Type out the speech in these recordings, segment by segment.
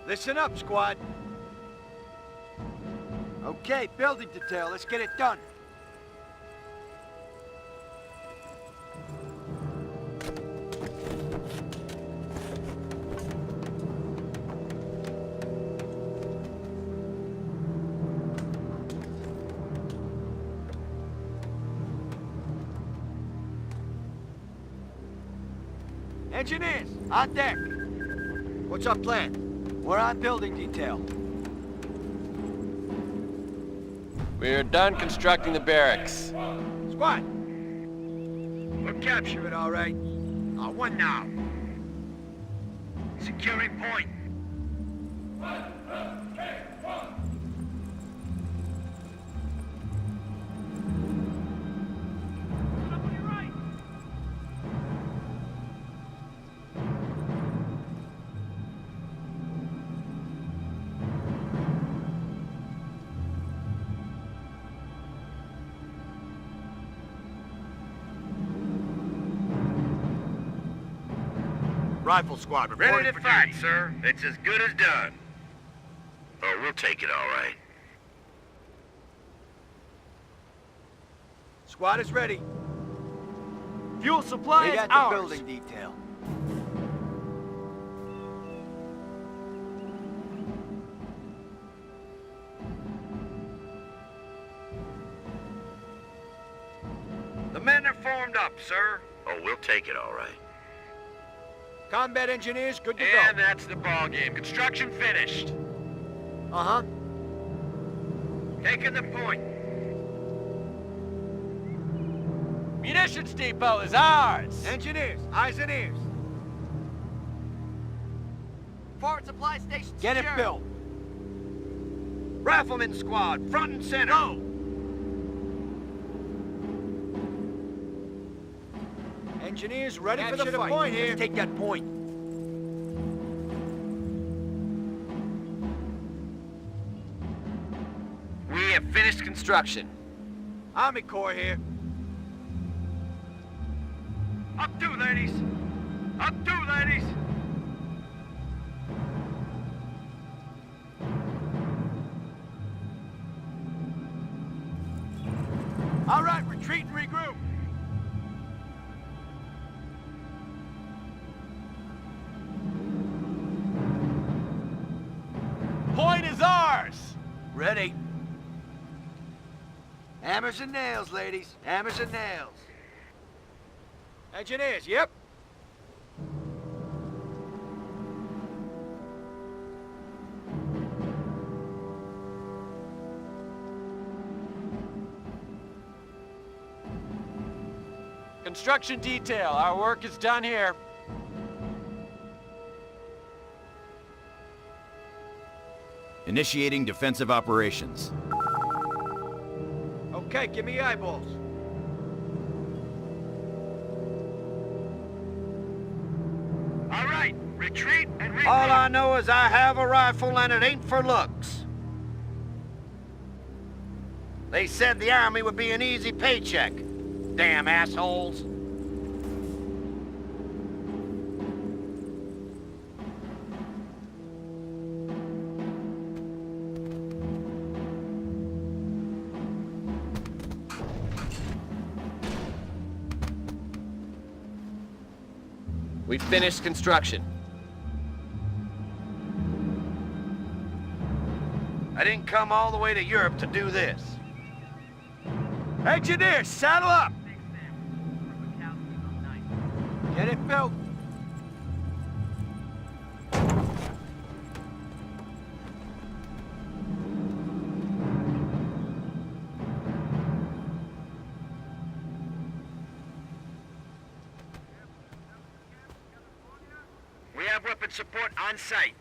Listen up, squad. Okay, building detail, let's get it done. Engineers, on deck. What's our plan? We're on building detail. We're done constructing the barracks. Squad! We'll capture it, all right. On one now. Securing point. Rifle squad, reporting Ready to for fight, duty. sir. It's as good as done. Oh, we'll take it all right. Squad is ready. Fuel supply We is got the ours. building detail. The men are formed up, sir. Oh, we'll take it all right. Combat engineers, good to And go. that's the ball game. Construction finished. Uh-huh. Taking the point. Munitions depot is ours! Engineers, eyes and ears. Forward supply station Get it secure. built. Rifleman squad, front and center. Go! Engineers ready for the Capture the fight. point here. Let's take that point. We have finished construction. Army Corps here. Up two, ladies. Up two, ladies. All right, retreat and regroup. Point is ours! Ready. Hammers and nails, ladies. Hammers and nails. Engineers, yep. Construction detail, our work is done here. Initiating defensive operations. Okay, give me eyeballs. All right, retreat and regroup. All I know is I have a rifle and it ain't for looks. They said the army would be an easy paycheck. Damn assholes. We finished construction. I didn't come all the way to Europe to do this. Engineers, saddle up. Get it built. We have weapon support on site.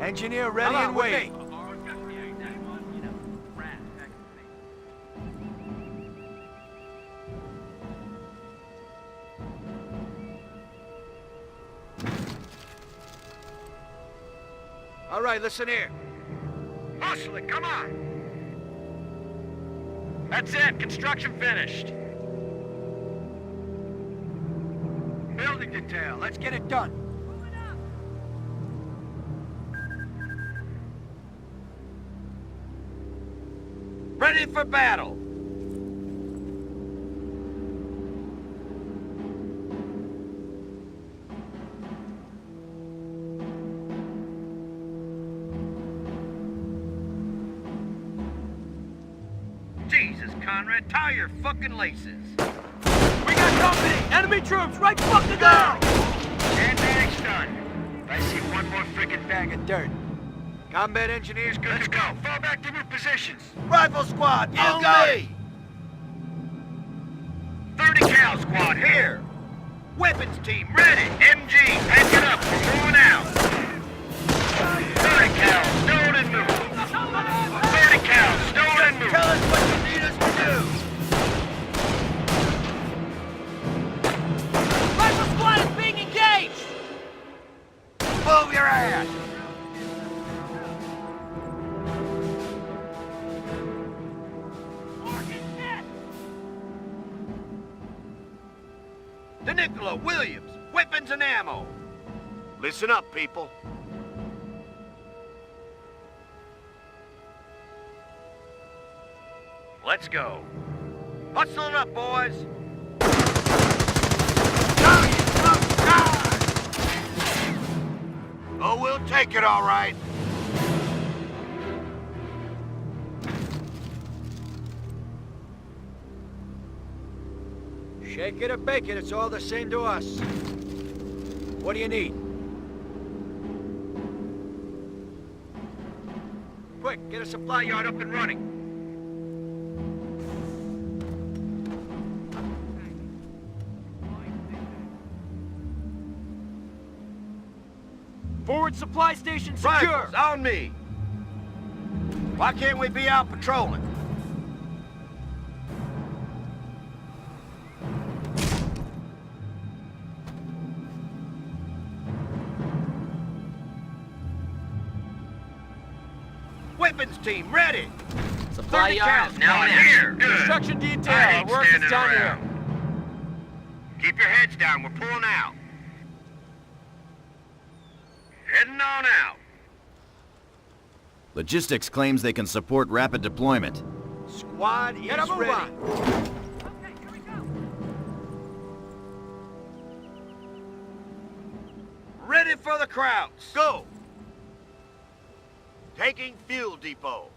Engineer ready Come on, and with waiting. me. All right, listen here. Hustle it, come on. That's it, construction finished. Building detail. Let's get it done. Ready for battle. Jesus, Conrad, tie your fucking laces. We got company! Enemy troops right fucking there! Handbag's done. I see one more friggin' bag of dirt. Combat engineers, good to go. Fall back to your positions. Rifle squad, You on got me! 30 cal squad, here! Weapons team, ready! MG, pack it up, we're moving out! 30 cal, stowed and move! 30 cal, stowed and move! Tell us what you need us to do! Rifle squad is being engaged! Move your ass! DeNicola, Williams, weapons and ammo! Listen up, people. Let's go. Hustle it up, boys! Oh, we'll take it all right. Shake it or bake it, it's all the same to us. What do you need? Quick, get a supply yard up and running. Forward supply station secure! Rifles, on me! Why can't we be out patrolling? Weapons team, ready! Supply 30 yard cal is now squad, in here! action. Construction detail, our work is done here. Keep your heads down, we're pulling out. Heading on out. Logistics claims they can support rapid deployment. Squad is Get a move ready. on. Ready for the Krauts. Go! Taking fuel depot.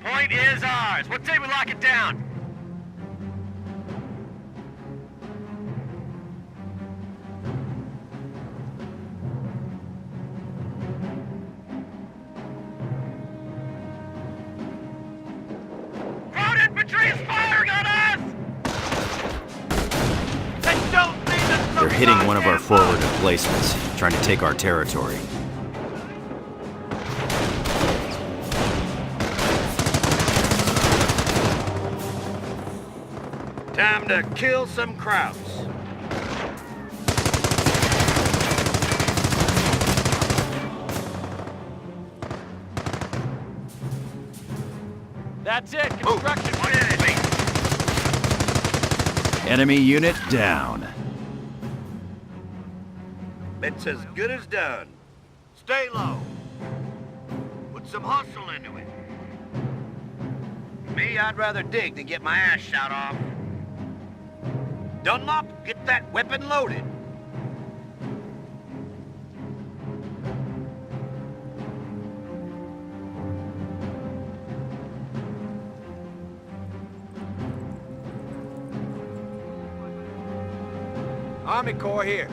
Point is ours. What say we lock it down? Crowd infantry is firing on us! Then don't leave us no They're hitting one of our goddamn forward mud. emplacements, trying to take our territory. Time to kill some Krauts. That's it, construction finished. Enemy unit down. It's as good as done. Stay low. Put some hustle into it. Me, I'd rather dig than get my ass shot off. Dunlop, get that weapon loaded. Army Corps here.